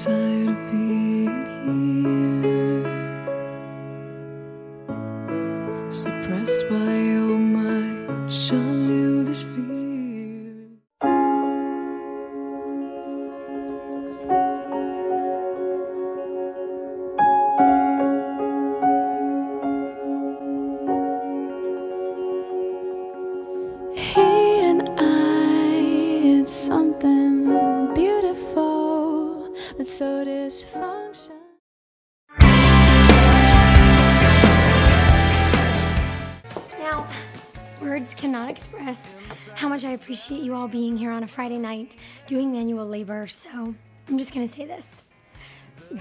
tired of being here, suppressed by all my childish fears. He and I, it's something beautiful, but so dysfunction. Now, words cannot express how much I appreciate you all being here on a Friday night doing manual labor, so I'm just gonna say this.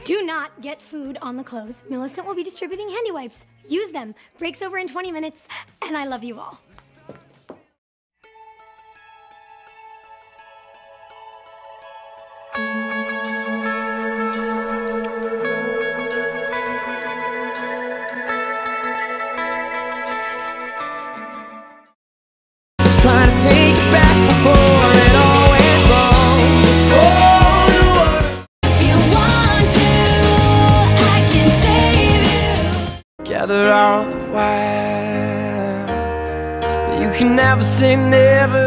Do not get food on the clothes. Millicent will be distributing handy wipes. Use them. Break's over in 20 minutes, and I love you all. Trying to take it back before it all went wrong. Before the world. If you want to, I can save you. Gather all the while, but you can never say never.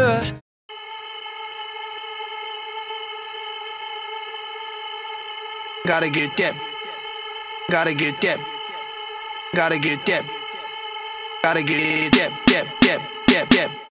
Gotta get that. Gotta get that. Gotta get that. Gotta get that.